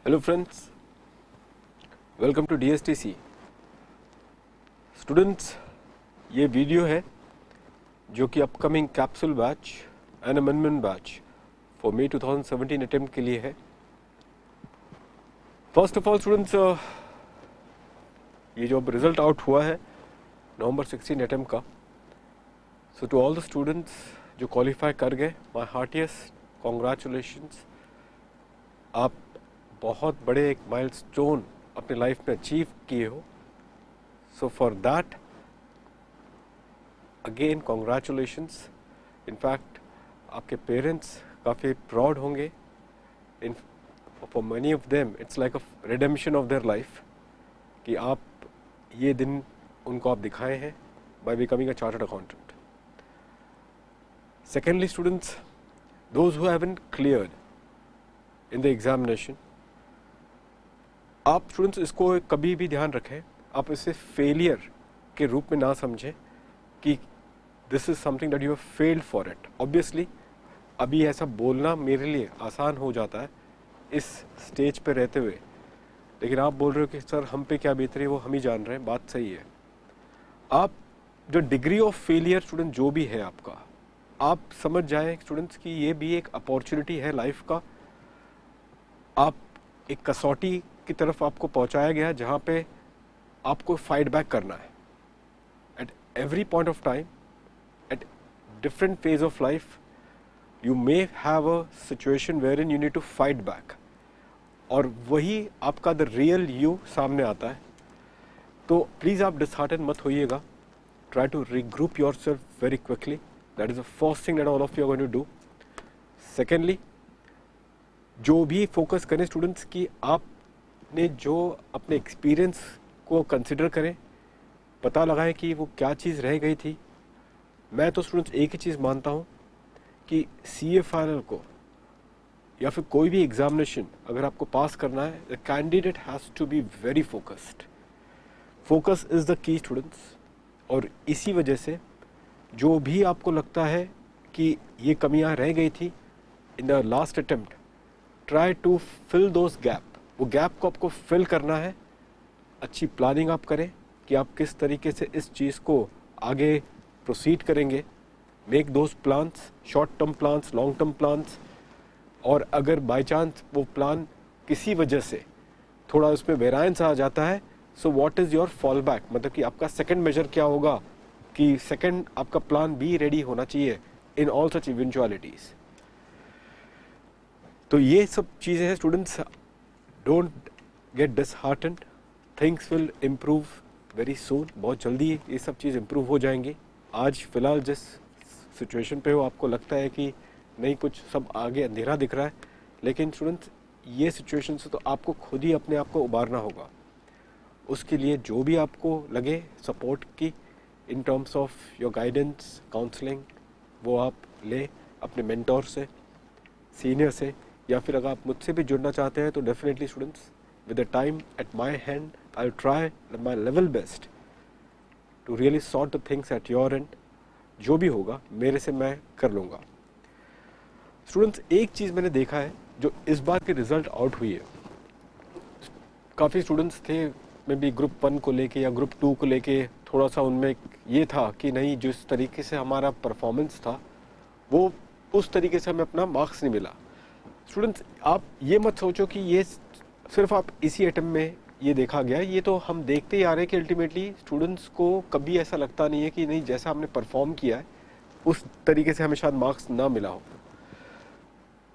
Hello friends, welcome to DSTC। Students, ये video है जो कि upcoming capsule batch and amendment batch for May 2017 attempt के लिए है। फर्स्ट ऑफ ऑल स्टूडेंट्स, ये जो अब रिजल्ट आउट हुआ है नवंबर 16 अटेम्प्ट का, सो टू ऑल द स्टूडेंट्स जो क्वालिफाई कर गए, माय हार्टिएस्ट कॉन्ग्रेचुलेशंस। आप बहुत बड़े एक माइलस्टोन अपने लाइफ में अचीव किए हो। So for that again congratulations. In fact आपके पेरेंट्स काफ़ी प्राउड होंगे। In for money of them it's like a redemption of their life कि आप ये दिन उनको आप दिखाए हैं by becoming a chartered accountant. Secondly students, those who haven't cleared in the examination, आप स्टूडेंट्स इसको कभी भी ध्यान रखें, आप इसे फेलियर के रूप में ना समझें कि this is something that you have failed for it. Obviously अभी ऐसा बोलना मेरे लिए आसान हो जाता है इस स्टेज पे रहते हुए, लेकिन आप बोल रहे हो कि सर हम पे क्या बीत रही है वो हम ही जान रहे हैं। बात सही है। आप जो डिग्री ऑफ फेलियर स्टूडेंट जो भी है आपका, आप समझ जाएं स्टूडेंट्स कि ये भी एक अपॉर्चुनिटी है लाइफ का। आप एक कसौटी की तरफ आपको पहुंचाया गया जहां पे आपको फाइट बैक करना है at every point of time, at different phase of life. You may have a situation where in you need to fight back, और वही आपका द रियल यू सामने आता है। तो प्लीज़ आप डिसहार्टन मत होइएगा। Try to regroup yourself very quickly. That is the first thing that all of you are going to do. Secondly, जो भी फोकस करें स्टूडेंट्स कि आपने जो अपने एक्सपीरियंस को कंसिडर करें, पता लगाएं कि वो क्या चीज़ रह गई थी। मैं तो स्टूडेंट्स एक ही चीज़ मानता हूँ कि CA फाइनल को या फिर कोई भी एग्जामिनेशन अगर आपको पास करना है, the candidate has to be very focused. Focus is the key students. और इसी वजह से जो भी आपको लगता है कि ये कमियां रह गई थी in the last attempt, try to fill those gap. वो गैप को आपको फिल करना है। अच्छी प्लानिंग आप करें कि आप किस तरीके से इस चीज़ को आगे प्रोसीड करेंगे। Make those plans, short term plans, long term plans. और अगर बाय चांस वो प्लान किसी वजह से थोड़ा उसमें वेरिएंस आ जाता है, so what is your fall back, मतलब कि आपका सेकंड मेजर क्या होगा, कि सेकंड आपका प्लान भी रेडी होना चाहिए इन ऑल सच इवेंचुअलिटीज़। तो ये सब चीज़ें हैं students. Don't get disheartened, things will improve very soon. बहुत जल्दी ये सब चीज़ इम्प्रूव हो जाएंगी। आज फ़िलहाल जिस सिचुएशन पे हो आपको लगता है कि नहीं कुछ सब आगे अंधेरा दिख रहा है, लेकिन स्टूडेंट्स ये सिचुएशन से तो आपको खुद ही अपने आप को उबारना होगा। उसके लिए जो भी आपको लगे सपोर्ट की in terms of your guidance, counselling, वो आप ले अपने मेंटोर से, सीनियर से, या फिर अगर आप मुझसे भी जुड़ना चाहते हैं तो definitely students, with the time at my hand I will try my level best to really sort the things at your end. जो भी होगा मेरे से मैं कर लूँगा। स्टूडेंट्स, एक चीज़ मैंने देखा है जो इस बार के रिज़ल्ट आउट हुई है, काफ़ी स्टूडेंट्स थे मे बी ग्रुप 1 को लेके या ग्रुप 2 को लेके, थोड़ा सा उनमें ये था कि नहीं जिस तरीके से हमारा परफॉर्मेंस था वो उस तरीके से हमें अपना मार्क्स नहीं मिला। स्टूडेंट्स, आप ये मत सोचो कि ये सिर्फ आप इसी अटेम्प्ट में ये देखा गया। ये तो हम देखते ही आ रहे हैं कि अल्टीमेटली स्टूडेंट्स को कभी ऐसा लगता नहीं है कि नहीं जैसा हमने परफॉर्म किया है उस तरीके से हमें शायद मार्क्स ना मिला हो।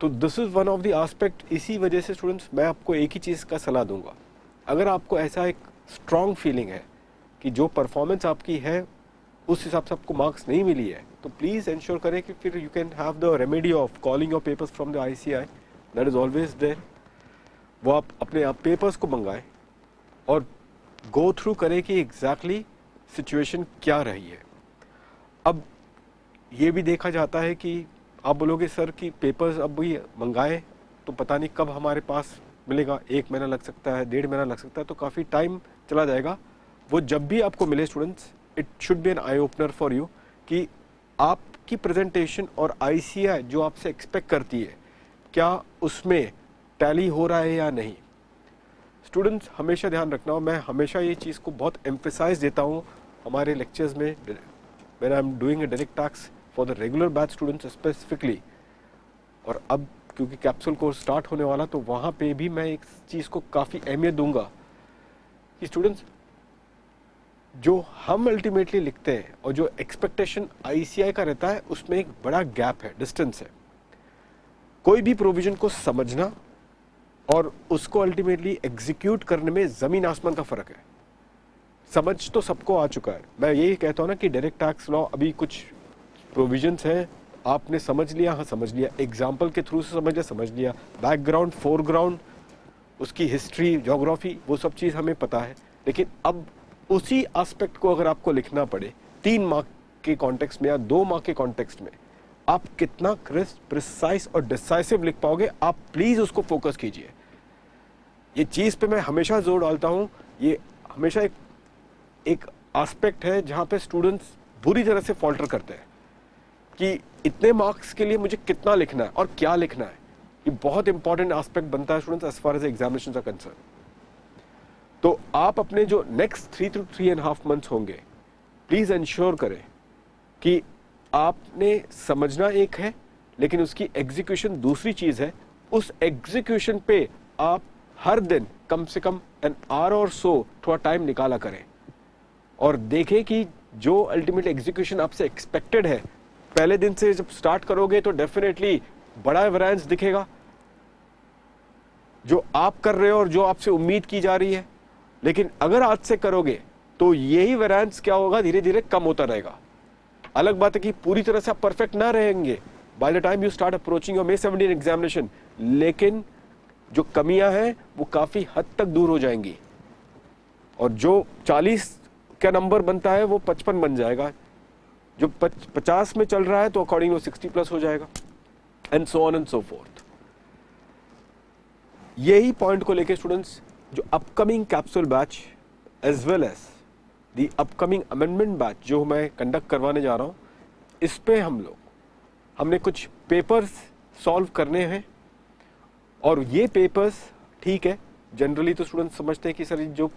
तो this is one of the aspect. इसी वजह से स्टूडेंट्स मैं आपको एक ही चीज़ का सलाह दूंगा, अगर आपको ऐसा एक स्ट्रॉन्ग फीलिंग है कि जो परफॉर्मेंस आपकी है उस हिसाब से आपको मार्क्स नहीं मिली है, तो प्लीज़ इंश्योर करें कि फिर you can have the remedy of calling your papers from the ICI, that is always there. वो आप अपने आप पेपर्स को मंगाएं और गो थ्रू करें कि एग्जैक्टली सिचुएशन क्या रही है। अब ये भी देखा जाता है कि आप बोलोगे सर कि पेपर्स अब भी मंगाए तो पता नहीं कब हमारे पास मिलेगा, 1 महीना लग सकता है, 1.5 महीना लग सकता है, तो काफ़ी टाइम चला जाएगा। वो जब भी आपको मिले students, it should be an eye opener for you कि आपकी प्रेजेंटेशन और ICI जो आपसे एक्सपेक्ट करती है क्या उसमें टैली हो रहा है या नहीं। स्टूडेंट्स हमेशा ध्यान रखना, और मैं हमेशा ये चीज़ को बहुत एम्फेसाइज देता हूँ हमारे लेक्चर्स में when I am doing a direct tax for the regular batch students specifically. और अब क्योंकि कैप्सूल कोर्स स्टार्ट होने वाला, तो वहाँ पे भी मैं एक चीज़ को काफ़ी अहमियत दूंगा कि स्टूडेंट्स जो हम अल्टीमेटली लिखते हैं और जो एक्सपेक्टेशन आईसीआई का रहता है, उसमें एक बड़ा गैप है, डिस्टेंस है। कोई भी प्रोविजन को समझना और उसको अल्टीमेटली एग्जीक्यूट करने में ज़मीन आसमान का फ़र्क है। समझ तो सबको आ चुका है, मैं यही कहता हूँ ना कि डायरेक्ट टैक्स लॉ अभी कुछ प्रोविजंस हैं, आपने समझ लिया, हाँ समझ लिया, एग्जाम्पल के थ्रू से समझ लिया, बैकग्राउंड, फोरग्राउंड, उसकी हिस्ट्री, ज्योग्राफी, वो सब चीज़ हमें पता है। लेकिन अब उसी एस्पेक्ट को अगर आपको लिखना पड़े 3 मार्क के कॉन्टेक्स्ट में या 2 मार्क के कॉन्टेक्स्ट में, आप कितना क्रिस्प, प्रिसाइज और डिसाइसिव लिख पाओगे, आप प्लीज़ उसको फोकस कीजिए। ये चीज़ पे मैं हमेशा जोर डालता हूँ, ये हमेशा एक एस्पेक्ट है जहाँ पे स्टूडेंट्स बुरी तरह से फॉल्टर करते हैं कि इतने मार्क्स के लिए मुझे कितना लिखना है और क्या लिखना है। ये बहुत इंपॉर्टेंट एस्पेक्ट बनता है students as far as examination are concern. तो आप अपने जो नेक्स्ट 3 to 3.5 मंथ्स होंगे, प्लीज इंश्योर करें कि आपने समझना एक है लेकिन उसकी एग्जीक्यूशन दूसरी चीज है। उस एग्जीक्यूशन पे आप हर दिन कम से कम एन आवर और सो थोड़ा टाइम निकाला करें और देखें कि जो अल्टीमेट एग्जीक्यूशन आपसे एक्सपेक्टेड है, पहले दिन से जब स्टार्ट करोगे तो डेफिनेटली बड़ा वेरिएंस दिखेगा जो आप कर रहे हो और जो आपसे उम्मीद की जा रही है। लेकिन अगर आज से करोगे तो यही वेरिएंस क्या होगा, धीरे धीरे कम होता रहेगा। अलग बात है कि पूरी तरह से आप परफेक्ट ना रहेंगे by the time you start approaching your May 17 examination, लेकिन जो कमियां हैं वो काफी हद तक दूर हो जाएंगी और जो 40 का नंबर बनता है वो 55 बन जाएगा, जो 50 में चल रहा है तो अकॉर्डिंग 60 प्लस हो जाएगा, and so on and so forth. यही पॉइंट को लेके स्टूडेंट्स जो upcoming capsule batch as well as the upcoming amendment batch जो मैं कंडक्ट करवाने जा रहा हूं, इस पे हमने कुछ पेपर्स सॉल्व करने हैं। और ये पेपर्स ठीक है, जनरली तो स्टूडेंट्स समझते हैं कि सर जो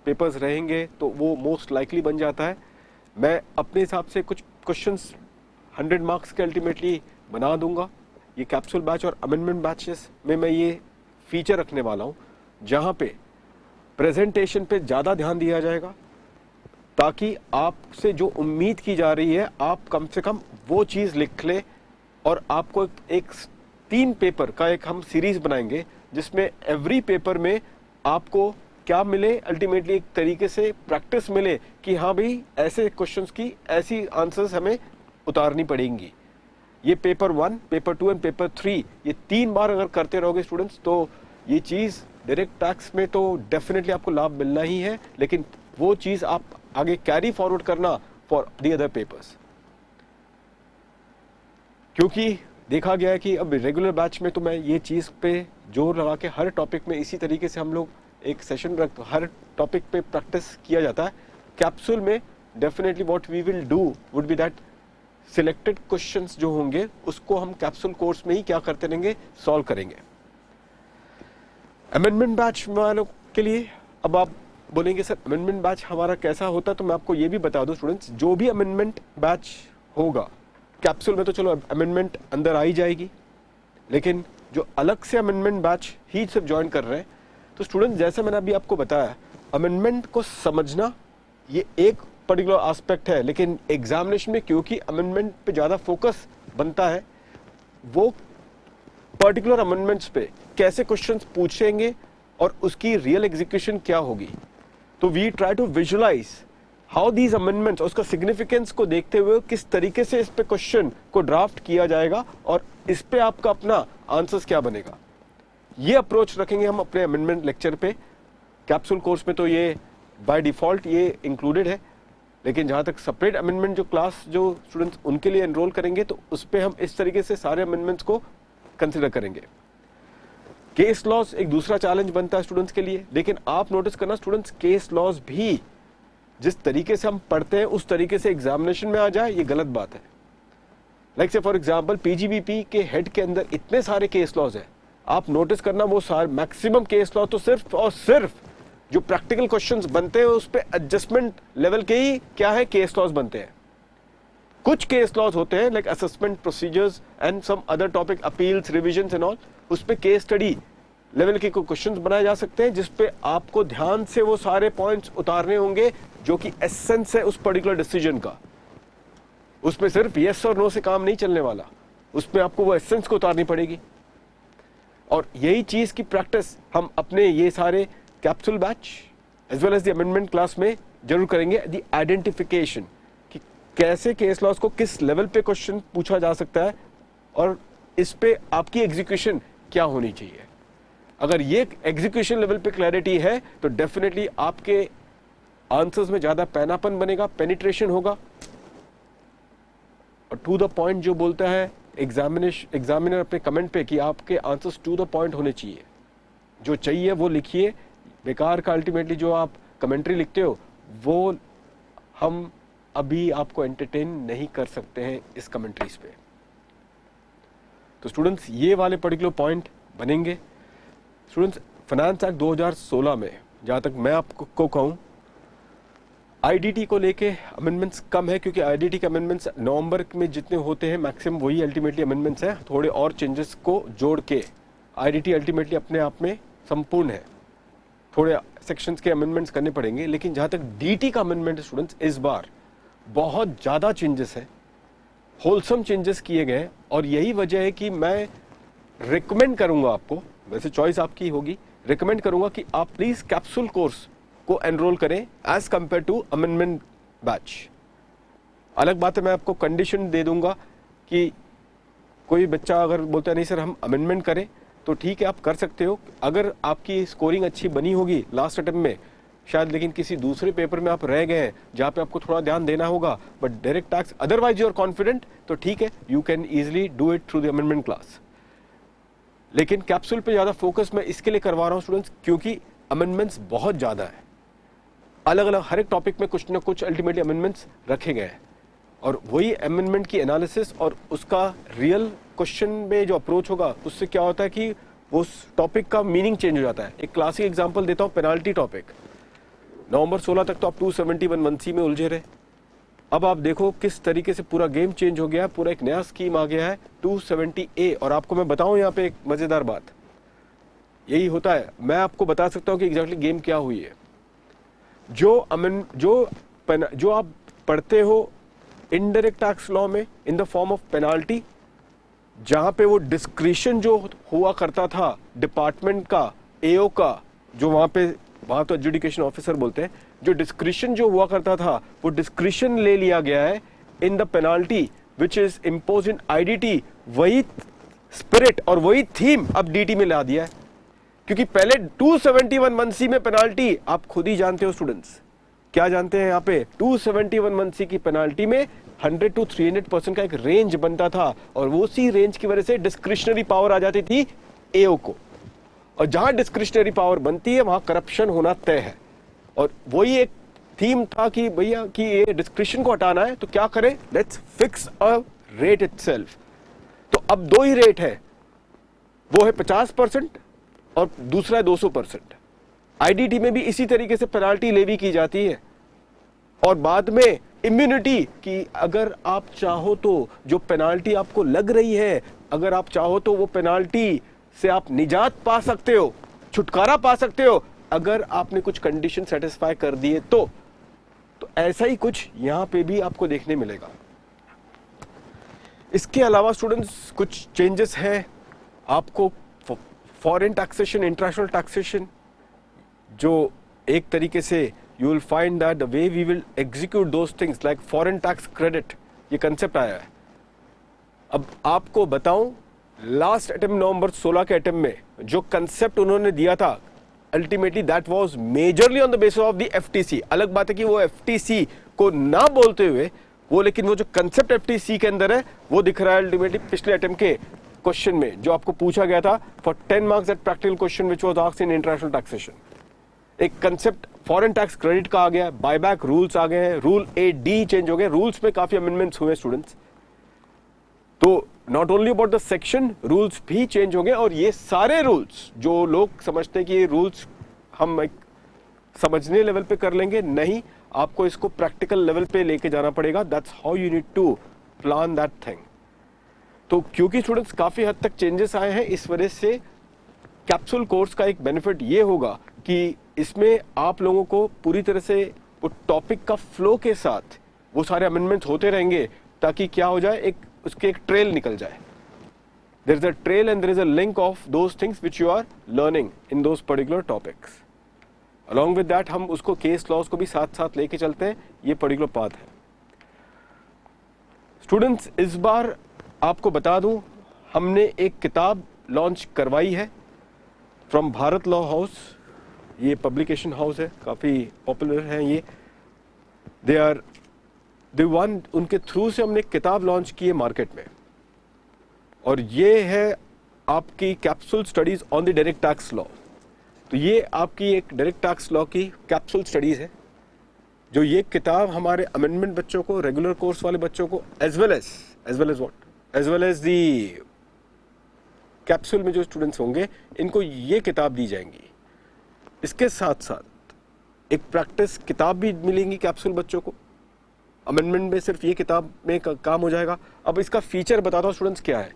पेपर्स रहेंगे तो वो मोस्ट लाइकली बन जाता है। मैं अपने हिसाब से कुछ क्वेश्चंस 100 मार्क्स के अल्टीमेटली बना दूंगा। ये कैप्सूल बैच और अमेंडमेंट बैचेस में मैं ये फीचर रखने वाला हूँ जहाँ पे प्रेजेंटेशन पे ज़्यादा ध्यान दिया जाएगा ताकि आपसे जो उम्मीद की जा रही है आप कम से कम वो चीज़ लिख ले। और आपको एक 3 पेपर का एक हम सीरीज बनाएंगे जिसमें एवरी पेपर में आपको क्या मिले, अल्टीमेटली एक तरीके से प्रैक्टिस मिले कि हाँ भाई ऐसे क्वेश्चंस की ऐसी आंसर्स हमें उतारनी पड़ेंगी। ये पेपर 1, पेपर 2 एंड पेपर 3 ये 3 बार अगर करते रहोगे स्टूडेंट्स तो ये चीज़ डायरेक्ट टैक्स में तो डेफिनेटली आपको लाभ मिलना ही है, लेकिन वो चीज़ आप आगे कैरी फॉरवर्ड करना फॉर द अदर पेपर्स। क्योंकि देखा गया है कि अब रेगुलर बैच में तो मैं ये चीज़ पे जोर लगा के हर टॉपिक में इसी तरीके से हम लोग एक सेशन रख हर टॉपिक पे प्रैक्टिस किया जाता है। कैप्सूल में definitely what we will do would be that selected questions जो होंगे उसको हम कैप्सूल कोर्स में ही क्या करते रहेंगे, सॉल्व करेंगे। अमेंडमेंट बैच वालों के लिए अब आप बोलेंगे सर अमेंडमेंट बैच हमारा कैसा होता है, तो मैं आपको ये भी बता दूं स्टूडेंट्स, जो भी अमेंडमेंट बैच होगा कैप्सूल में तो चलो अमेंडमेंट अंदर आ ही जाएगी, लेकिन जो अलग से अमेंडमेंट बैच ही सिर्फ ज्वाइन कर रहे हैं तो स्टूडेंट जैसे मैंने अभी आपको बताया अमेंडमेंट को समझना ये एक पर्टिकुलर एस्पेक्ट है, लेकिन एग्जामिनेशन में क्योंकि अमेंडमेंट पे ज़्यादा फोकस बनता है वो पर्टिकुलर अमेंडमेंट्स पे कैसे क्वेश्चंस पूछेंगे और उसकी रियल एग्जीक्यूशन क्या होगी। तो we try to visualise how these amendments उसका सिग्निफिकेंस को देखते हुए किस तरीके से इस पे क्वेश्चन को ड्राफ्ट किया जाएगा और इस पे आपका अपना आंसर्स क्या बनेगा। ये अप्रोच रखेंगे हम अपने अमेंडमेंट लेक्चर पे। कैप्सूल कोर्स में तो ये बाय डिफॉल्ट ये इंक्लूडेड है, लेकिन जहाँ तक सेपरेट अमेंडमेंट जो क्लास जो स्टूडेंट्स उनके लिए एनरोल करेंगे तो उस पर हम इस तरीके से सारे अमेंडमेंट्स को कंसिडर करेंगे। केस लॉज एक दूसरा चैलेंज बनता है स्टूडेंट्स के लिए, लेकिन आप नोटिस करना स्टूडेंट्स केस लॉज भी जिस तरीके से हम पढ़ते हैं उस तरीके से एग्जामिनेशन में आ जाए ये गलत बात है। लाइक से फॉर एग्जांपल पीजीबीपी के हेड के अंदर इतने सारे केस लॉज हैं आप नोटिस करना वो सारे मैक्सिमम केस लॉ तो सिर्फ और सिर्फ जो प्रैक्टिकल क्वेश्चंस बनते हैं उस पे एडजस्टमेंट लेवल के ही क्या है केस लॉज बनते हैं। कुछ केस लॉज होते हैं like assessment procedures and some other topic appeals revisions and all, उस पे केस स्टडी लेवल के कोई क्वेश्चंस बनाए जा सकते हैं जिसपे आपको ध्यान से वो सारे पॉइंट्स उतारने होंगे जो कि एसेंस है उस पर्टिकुलर डिसीजन का। उसमें सिर्फ यस और नो से काम नहीं चलने वाला, उसमें आपको वो एसेंस को उतारनी पड़ेगी। और यही चीज की प्रैक्टिस हम अपने ये सारे capsule batch as well as the amendment class में जरूर करेंगे। द आइडेंटिफिकेशन कि कैसे केस लॉज को किस लेवल पे क्वेश्चन पूछा जा सकता है और इस पे आपकी एग्जीक्यूशन क्या होनी चाहिए। अगर ये एग्जीक्यूशन लेवल पे क्लैरिटी है तो डेफिनेटली आपके आंसर्स में ज्यादा पैनापन बनेगा, पेनिट्रेशन होगा। और टू द पॉइंट जो बोलता है एग्जामिनर अपने कमेंट पे कि आपके आंसर्स टू द पॉइंट होने चाहिए, जो चाहिए वो लिखिए। बेकार का अल्टीमेटली जो आप कमेंट्री लिखते हो वो हम अभी आपको एंटरटेन नहीं कर सकते हैं इस कमेंट्रीज पे। तो स्टूडेंट्स ये वाले पर्टिकुलर पॉइंट बनेंगे। स्टूडेंट्स फाइनेंस एक्ट 2016 में जहाँ तक मैं आपको कहूँ आईडीटी को लेके अमेंडमेंट्स कम है, क्योंकि आईडीटी के अमेंडमेंट्स नवंबर में जितने होते हैं मैक्सिमम वही अल्टीमेटली अमेंडमेंट्स हैं। थोड़े और चेंजेस को जोड़ के आईडीटी अल्टीमेटली अपने आप में संपूर्ण है, थोड़े सेक्शंस के अमेंडमेंट्स करने पड़ेंगे। लेकिन जहाँ तक डीटी का अमेंडमेंट स्टूडेंट्स इस बार बहुत ज़्यादा चेंजेस है, होलसम चेंजेस किए गए। और यही वजह है कि मैं रिकमेंड करूँगा आपको, वैसे चॉइस आपकी होगी, रिकमेंड करूँगा कि आप प्लीज़ कैप्सूल कोर्स को एनरोल करें as compare to amendment batch. अलग बात है मैं आपको कंडीशन दे दूंगा कि कोई बच्चा अगर बोलता है नहीं सर हम अमेंडमेंट करें तो ठीक है आप कर सकते हो, अगर आपकी स्कोरिंग अच्छी बनी होगी लास्ट अटेम्प्ट में शायद, लेकिन किसी दूसरे पेपर में आप रह गए हैं जहाँ पे आपको थोड़ा ध्यान देना होगा but direct tax otherwise you are confident, तो ठीक है you can easily do it through the amendment class. लेकिन कैप्सूल पे ज़्यादा फोकस मैं इसके लिए करवा रहा हूँ स्टूडेंट्स क्योंकि अमेंडमेंट्स बहुत ज़्यादा है, अलग अलग हर एक टॉपिक में कुछ ना कुछ अल्टीमेटली अमेंडमेंट्स रखे गए हैं। और वही अमेंडमेंट की एनालिसिस और उसका रियल क्वेश्चन में जो अप्रोच होगा उससे क्या होता है कि उस टॉपिक का मीनिंग चेंज हो जाता है। एक क्लासिक एग्जांपल देता हूँ, पेनाल्टी टॉपिक। नवंबर 16 तक तो आप 271(1)(c) में उलझे रहे। अब आप देखो किस तरीके से पूरा गेम चेंज हो गया, पूरा एक नया स्कीम आ गया है 270A। और आपको मैं बताऊं यहाँ पे एक मजेदार बात, यही होता है, मैं आपको बता सकता हूँ कि एग्जैक्टली गेम क्या हुई है। जो आप पढ़ते हो इनडायरेक्ट टैक्स लॉ में in the form of penalty, जहां पे वो डिस्क्रिशन जो हुआ करता था डिपार्टमेंट का, एओ का, जो वहां तो एडजुडिकेशन ऑफिसर बोलते हैं, जो डिस्क्रिशन जो हुआ करता था वो डिस्क्रिशन ले लिया गया है in the penalty which is impose in IDT. वही स्पिरिट और वही थीम अब डीटी में ला दिया है, क्योंकि पहले 271(1)(c) में पेनाल्टी आप खुद ही जानते हो स्टूडेंट्स, क्या जानते हैं यहाँ पे 271(1)(c) की पेनाल्टी में 100 to 300% का एक रेंज बनता था और वो उसी रेंज की वजह से डिस्क्रिशनरी पावर आ जाती थी एओ को। और जहां डिस्क्रिशनरी पावर बनती है वहां करप्शन होना तय है। और वही एक थीम था कि भैया कि ये डिस्क्रिशन को हटाना है तो क्या करें, let's fix a rate itself. तो अब दो ही रेट है, वो है 50% और दूसरा है 200%। आईडीटी में भी इसी तरीके से पेनाल्टी लेवी की जाती है। और बाद में इम्यूनिटी कि अगर आप चाहो तो जो पेनाल्टी आपको लग रही है, अगर आप चाहो तो वो पेनाल्टी से आप निजात पा सकते हो, छुटकारा पा सकते हो, अगर आपने कुछ कंडीशन सेटिस्फाई कर दिए तो ऐसा ही कुछ यहां पे भी आपको देखने मिलेगा। इसके अलावा स्टूडेंट्स कुछ चेंजेस है आपको फॉरेन टैक्सेशन, इंटरनेशनल टैक्सेशन, जो एक तरीके से you will find that the way we will execute those things like foreign tax credit, ये कंसेप्ट आया है। अब आपको बताऊं लास्ट अटेम्प्ट नवंबर 16 के अटेम्प्ट में जो कंसेप्ट उन्होंने दिया था ultimately that was majorly on the basis of the FTC. अलग बात है कि वो एफटीसी को ना बोलते हुए वो, लेकिन वो जो कंसेप्ट एफटीसी के अंदर है वो दिख रहा है अल्टीमेटली पिछले अटेम्प्ट के क्वेश्चन में जो आपको पूछा गया था for 10 marks that practical question which was asked in international taxation. एक कंसेप्ट फॉरेन टैक्स क्रेडिट का आ गया, बायबैक रूल्स आ गए हैं, रूल A D चेंज हो गए, रूल्स में काफी अमेंडमेंट्स हुए स्टूडेंट्स। तो not only about the section, rules भी चेंज होंगे, और ये सारे रूल्स जो लोग समझते हैं कि ये रूल्स हम एक समझने लेवल पे कर लेंगे, नहीं, आपको इसको प्रैक्टिकल लेवल पे लेके जाना पड़ेगा. That's how you need to plan that thing. तो क्योंकि स्टूडेंट्स काफी हद तक चेंजेस आए हैं, इस वजह से कैप्सूल कोर्स का एक बेनिफिट ये होगा कि इसमें आप लोगों को पूरी तरह से वो टॉपिक का फ्लो के साथ वो सारे अमेंडमेंट्स होते रहेंगे, ताकि क्या हो जाए, एक उसके एक ट्रेल निकल जाए. There is a trail and there is a link of those things which you are learning in those particular topics. Along with that हम उसको केस लॉज को भी साथ साथ लेके चलते हैं. ये पर्टिकुलर पाथ है. स्टूडेंट्स, इस बार आपको बता दूं, हमने एक किताब लॉन्च करवाई है फ्रॉम भारत लॉ हाउस. ये पब्लिकेशन हाउस है, काफ़ी पॉपुलर है ये. दे आर द वन, उनके थ्रू से हमने एक किताब लॉन्च की है मार्केट में, और ये है आपकी capsule studies on the direct tax law. तो ये आपकी एक डायरेक्ट टैक्स लॉ की कैप्सूल स्टडीज है, जो ये किताब हमारे अमेंडमेंट बच्चों को, रेगुलर कोर्स वाले बच्चों को, as well as the capsule में जो स्टूडेंट्स होंगे, इनको ये किताब दी जाएंगी. इसके साथ साथ एक प्रैक्टिस किताब भी मिलेंगी कैप्सूल बच्चों को. अमेंडमेंट में सिर्फ ये किताब में काम हो जाएगा. अब इसका फीचर बताता हूँ स्टूडेंट्स क्या है.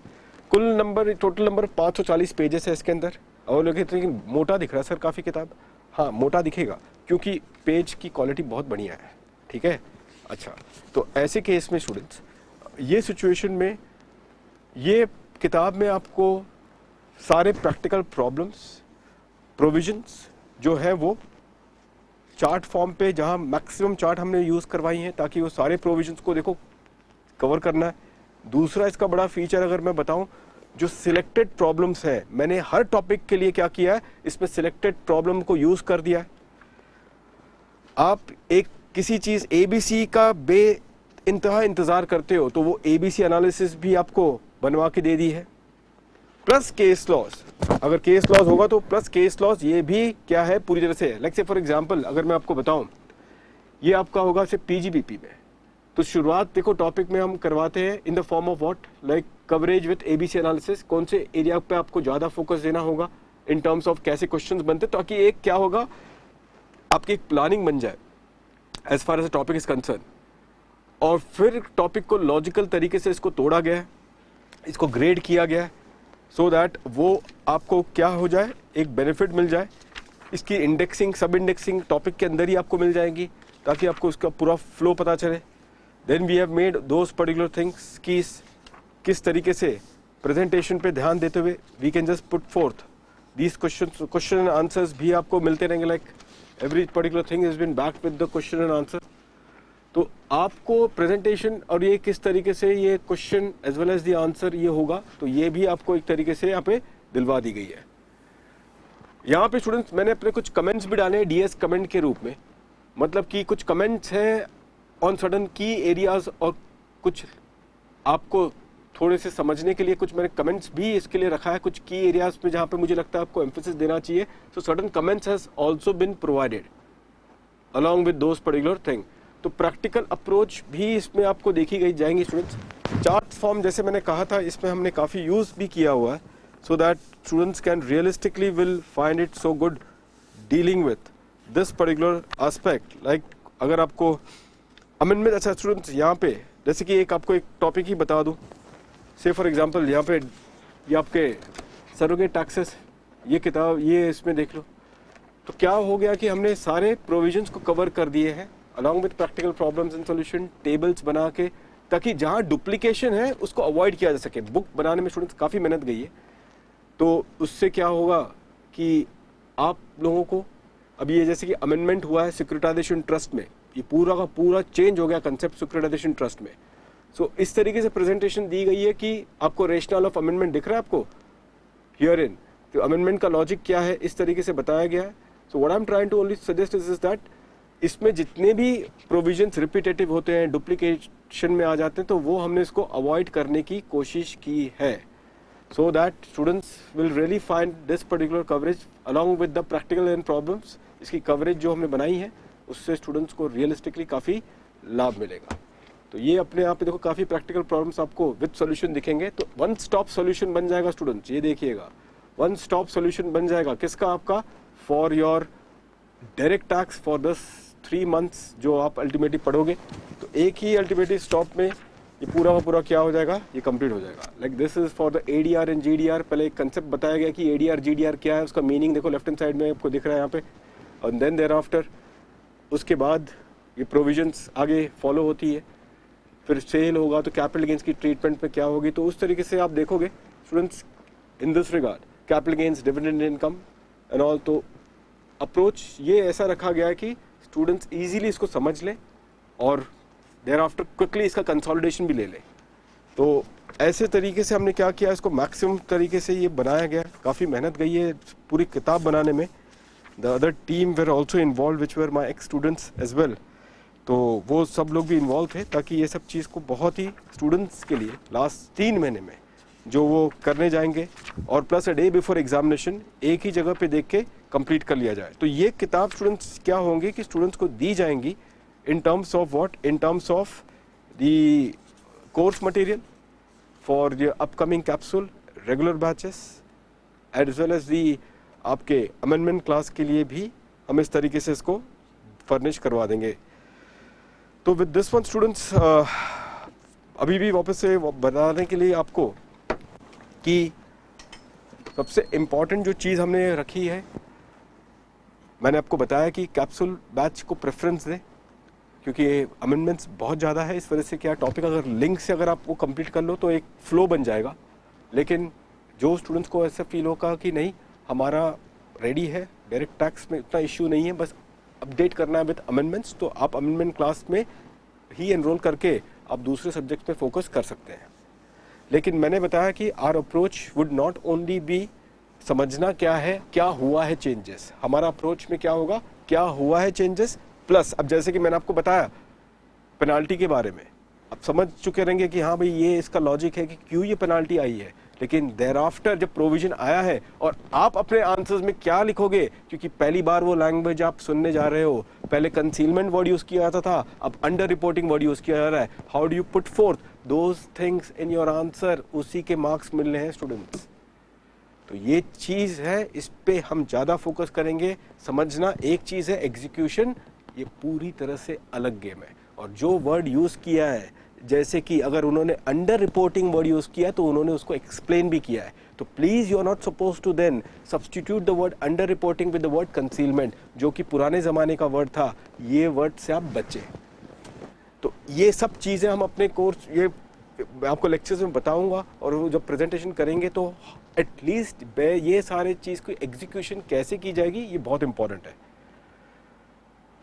कुल नंबर, टोटल नंबर 540 पेजेस है इसके अंदर. और लोग कहते हैं कि मोटा दिख रहा है सर काफ़ी किताब. हाँ, मोटा दिखेगा क्योंकि पेज की क्वालिटी बहुत बढ़िया है. ठीक है, अच्छा. तो ऐसे केस में स्टूडेंट्स, ये सिचुएशन में ये किताब में आपको सारे प्रैक्टिकल प्रॉब्लम्स, प्रोविजंस जो है वो चार्ट फॉर्म पे, जहाँ मैक्सिमम चार्ट हमने यूज़ करवाई हैं ताकि वो सारे प्रोविजंस को देखो कवर करना है. दूसरा इसका बड़ा फीचर अगर मैं बताऊं, जो सिलेक्टेड प्रॉब्लम्स हैं, मैंने हर टॉपिक के लिए क्या किया है, इसमें सिलेक्टेड प्रॉब्लम को यूज़ कर दिया है. आप एक किसी चीज़ ABC का बे इंतहा इंतज़ार करते हो, तो वो ABC एनालिसिस भी आपको बनवा के दे दी है, प्लस केस लॉज. अगर केस लॉज होगा तो प्लस केस लॉज, ये भी क्या है पूरी तरह से. लाइक से फॉर एग्जांपल अगर मैं आपको बताऊं, ये आपका होगा सिर्फ PGBP में. तो शुरुआत देखो टॉपिक में हम करवाते हैं in the form of what, like coverage with ABC analysis. कौन से एरिया पे आपको ज़्यादा फोकस देना होगा इन टर्म्स ऑफ कैसे क्वेश्चंस बनते, ताकि एक क्या होगा, आपकी एक प्लानिंग बन जाए as far as topic is concern. और फिर टॉपिक को लॉजिकल तरीके से इसको तोड़ा गया है, इसको ग्रेड किया गया है, सो दैट वो आपको क्या हो जाए, एक बेनिफिट मिल जाए. इसकी इंडेक्सिंग, सब इंडेक्सिंग टॉपिक के अंदर ही आपको मिल जाएंगी, ताकि आपको उसका पूरा फ्लो पता चले. Then we have made those particular things कि किस तरीके से प्रेजेंटेशन पे ध्यान देते हुए we can just put forth these question and answers भी आपको मिलते रहेंगे. Like every particular thing is been backed with the question and answer. तो आपको प्रेजेंटेशन और ये किस तरीके से ये question as well as the answer ये होगा, तो ये भी आपको एक तरीके से यहाँ पे दिलवा दी गई है. यहाँ पे स्टूडेंट्स मैंने अपने कुछ कमेंट्स भी डाले हैं DS कमेंट के रूप में. मतलब कि कुछ कमेंट्स हैं ऑन सडन की एरियाज, और कुछ आपको थोड़े से समझने के लिए कुछ मैंने कमेंट्स भी इसके लिए रखा है, कुछ की एरियाज में जहाँ पे मुझे लगता है आपको एम्फेसिस देना चाहिए. So sudden comments has also been provided along with those particular thing. तो प्रैक्टिकल अप्रोच भी इसमें आपको देखी गई जाएंगी स्टूडेंट्स. चार्ट फॉर्म जैसे मैंने कहा था, इसमें हमने काफ़ी यूज़ भी किया हुआ है, so that students can realistically will find it so good dealing with this particular aspect. Like अगर आपको अमेंडमेंट, अच्छा स्टूडेंट्स यहाँ पे जैसे कि एक आपको एक टॉपिक ही बता दूँ, से फॉर एग्जांपल यहाँ पे ये आपके सरोगेट टैक्सेस, ये किताब ये इसमें देख लो. तो क्या हो गया कि हमने सारे प्रोविजंस को कवर कर दिए हैं along with practical problems and solution, tables बना के, ताकि जहाँ डुप्लीकेशन है उसको अवॉइड किया जा सके. बुक बनाने में स्टूडेंट्स काफ़ी मेहनत गई है, तो उससे क्या होगा कि आप लोगों को अभी ये जैसे कि अमेंडमेंट हुआ है सिक्योरिटाइजेशन ट्रस्ट में, ये पूरा का पूरा चेंज हो गया कंसेप्ट सिक्योरिटाइजेशन ट्रस्ट में. सो इस तरीके से प्रेजेंटेशन दी गई है कि आपको रेशनल ऑफ अमेंडमेंट दिख रहा है आपको हियर इन, तो अमेंडमेंट का लॉजिक क्या है इस तरीके से बताया गया है. So what I am trying to only suggest is that इसमें जितने भी प्रोविजंस रिपीटेटिव होते हैं, डुप्लीकेशन में आ जाते हैं, तो वो हमने इसको अवॉइड करने की कोशिश की है, so that students will really find this particular coverage along with the practical and problems. इसकी कवरेज जो हमने बनाई है उससे स्टूडेंट्स को रियलिस्टिकली काफ़ी लाभ मिलेगा. तो ये अपने आप में देखो काफ़ी प्रैक्टिकल प्रॉब्लम्स आपको विद सॉल्यूशन दिखेंगे। तो वन स्टॉप सॉल्यूशन बन जाएगा स्टूडेंट्स, ये देखिएगा वन स्टॉप सॉल्यूशन बन जाएगा किसका, आपका for your direct tax for the 3 months जो आप अल्टीमेटली पढ़ोगे। तो एक ही अल्टीमेटली स्टॉप में ये पूरा का पूरा क्या हो जाएगा, ये कंप्लीट हो जाएगा। Like this is for the ADR and GDR. पहले एक कंसेप्ट बताया गया कि एडीआर जीडीआर क्या है, उसका मीनिंग देखो लेफ्ट हैंड साइड में आपको दिख रहा है यहाँ पे। और देन देयर आफ्टर उसके बाद ये प्रोविजंस आगे फॉलो होती है। फिर सेल होगा तो कैपिटल गेंस की ट्रीटमेंट पे क्या होगी, तो उस तरीके से आप देखोगे students in this regard capital gains, dividend income and all. तो अप्रोच ये ऐसा रखा गया है कि स्टूडेंट्स इजीली इसको समझ लें और देयर आफ्टर क्विकली इसका कंसोलिडेशन भी ले लें। तो ऐसे तरीके से हमने क्या किया, इसको मैक्सिमम तरीके से ये बनाया गया। काफ़ी मेहनत गई है पूरी किताब बनाने में। The other team were also involve which were my ex students as well. तो वो सब लोग भी इन्वॉल्व थे ताकि ये सब चीज़ को बहुत ही स्टूडेंट्स के लिए लास्ट 3 महीने में जो वो करने जाएंगे और plus a day before examination एक ही जगह पे देख के कंप्लीट कर लिया जाए। तो ये किताब स्टूडेंट्स क्या होंगी कि स्टूडेंट्स को दी जाएंगी in terms of what, in terms of the course material for the upcoming capsule, regular batches as well as the आपके amendment class के लिए भी हम इस तरीके से इसको फर्निश करवा देंगे। तो with this one students अभी भी वापस से बताने के लिए आपको कि सबसे इम्पॉर्टेंट जो चीज़ हमने रखी है, मैंने आपको बताया कि कैप्सूल बैच को प्रेफरेंस दें क्योंकि अमेंडमेंट्स बहुत ज़्यादा है। इस वजह से क्या टॉपिक अगर लिंक से अगर आप वो कंप्लीट कर लो तो एक फ्लो बन जाएगा। लेकिन जो स्टूडेंट्स को ऐसा फील होगा कि नहीं हमारा रेडी है, डायरेक्ट टैक्स में इतना इश्यू नहीं है, बस अपडेट करना है विद अमेंडमेंट्स, तो आप अमेंडमेंट क्लास में ही एनरोल करके आप दूसरे सब्जेक्ट में फोकस कर सकते हैं। लेकिन मैंने बताया कि our approach would not only be समझना क्या है, क्या हुआ है चेंजेस। हमारा अप्रोच में क्या होगा, क्या हुआ है चेंजेस प्लस अब जैसे कि मैंने आपको बताया पेनाल्टी के बारे में, अब समझ चुके रहेंगे कि हाँ भाई ये इसका लॉजिक है कि क्यों ये पेनाल्टी आई है। लेकिन देयर आफ्टर जब प्रोविजन आया है और आप अपने आंसर्स में क्या लिखोगे, क्योंकि पहली बार वो लैंग्वेज आप सुनने जा रहे हो, पहले कंसीलमेंट वर्ड यूज किया जाता था, अब अंडर रिपोर्टिंग वर्ड यूज किया जा रहा है। How do you put fourth those things in your answer, उसी के मार्क्स मिल रहे हैं स्टूडेंट्स। तो ये चीज़ है, इस पे हम ज़्यादा फोकस करेंगे। समझना एक चीज़ है, एग्जीक्यूशन ये पूरी तरह से अलग गेम है। और जो वर्ड यूज़ किया है, जैसे कि अगर उन्होंने अंडर रिपोर्टिंग वर्ड यूज़ किया तो उन्होंने उसको एक्सप्लेन भी किया है। तो please you are not suppose to then substitute the word under reporting with the word concealment, जो कि पुराने ज़माने का वर्ड था। ये वर्ड से आप बचें। तो ये सब चीज़ें हम अपने कोर्स, ये आपको लेक्चर्स में बताऊंगा और जब प्रेजेंटेशन करेंगे तो एटलीस्ट ये सारे चीज़ की एग्जीक्यूशन कैसे की जाएगी ये बहुत इंपॉर्टेंट है।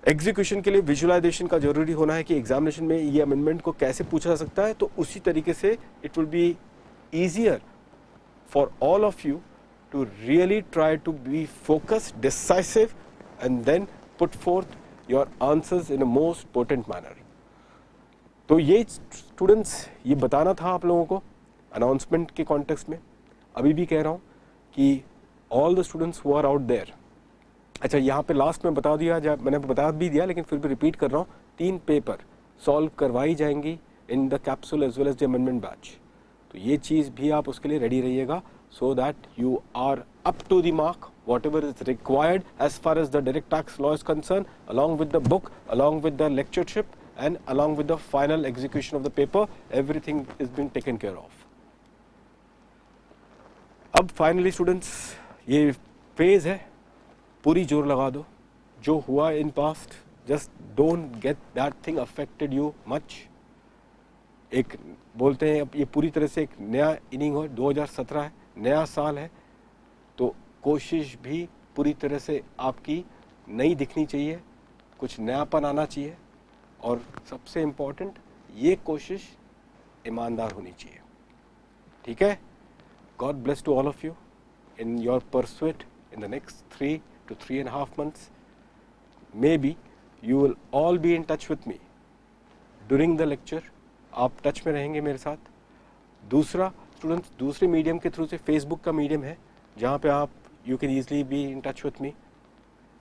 एग्जीक्यूशन के लिए विजुअलाइजेशन का जरूरी होना है कि एग्जामिनेशन में ये अमेंडमेंट को कैसे पूछा जा सकता है। तो उसी तरीके से it will be easier for all of you to really try to be focused, decisive and then put forth your answers in a most potent manner. तो ये स्टूडेंट्स ये बताना था आप लोगों को अनाउंसमेंट के कॉन्टेक्स्ट में। अभी भी कह रहा हूँ कि all the students who are out there, अच्छा यहाँ पे लास्ट में बता दिया, मैंने बता भी दिया लेकिन फिर भी रिपीट कर रहा हूँ, 3 पेपर सॉल्व करवाई जाएंगी in the capsule as well as the amendment batch. तो ये चीज़ भी आप उसके लिए रेडी रहिएगा so that you are up to the mark whatever is required as far as the direct tax law is concern, along with the book, along with the lectureship and along with the final execution of the paper, everything is being taken care of. अब finally students ये phase है, पूरी जोर लगा दो। जो हुआ in past, just don't get that thing affected you much. एक बोलते हैं ये पूरी तरह से एक नया इनिंग हो, 2017 है, नया साल है, तो कोशिश भी पूरी तरह से आपकी नई दिखनी चाहिए, कुछ नयापन आना चाहिए और सबसे इम्पोर्टेंट ये कोशिश ईमानदार होनी चाहिए। ठीक है? God bless to all of you in your pursuit in the next 3 to 3.5 months. Maybe you will all be in touch with me during the lecture. आप टच में रहेंगे मेरे साथ। दूसरा स्टूडेंट्स, दूसरे मीडियम के थ्रू से फेसबुक का मीडियम है जहाँ पे आप you can easily be in touch with me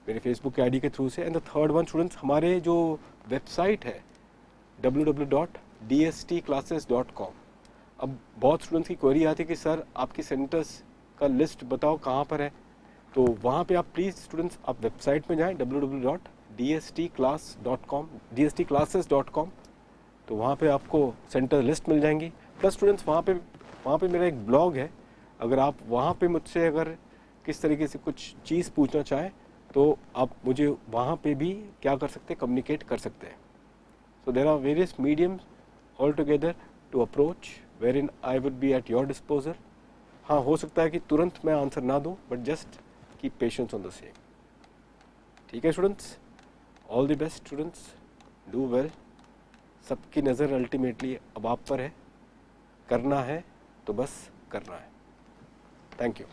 मेरे फेसबुक के आईडी के थ्रू से। And the third one students, हमारे जो वेबसाइट है www.finaljuss.in, dstclasses.com। अब बहुत स्टूडेंट्स की क्वेरी आती है कि सर आपकी सेंटर्स का लिस्ट बताओ कहाँ पर है, तो वहाँ पे आप प्लीज़ स्टूडेंट्स आप वेबसाइट में जाएं www.dstclasses.com, dstclasses.com, तो वहाँ पे आपको सेंटर लिस्ट मिल जाएंगी। प्लस स्टूडेंट्स वहाँ पे मेरा एक ब्लॉग है, अगर आप वहाँ पे मुझसे अगर किस तरीके से कुछ चीज़ पूछना चाहें तो आप मुझे वहाँ पे भी क्या कर सकते हैं, कम्युनिकेट कर सकते हैं। So there are various mediums all together to approach where in I would be at your disposal. हाँ, हो सकता है कि तुरंत मैं आंसर ना दूँ, but just keep patience on the same. ठीक है students, all the best students, do well. सबकी नज़र अल्टीमेटली अब आप पर है, करना है तो बस करना है। Thank you.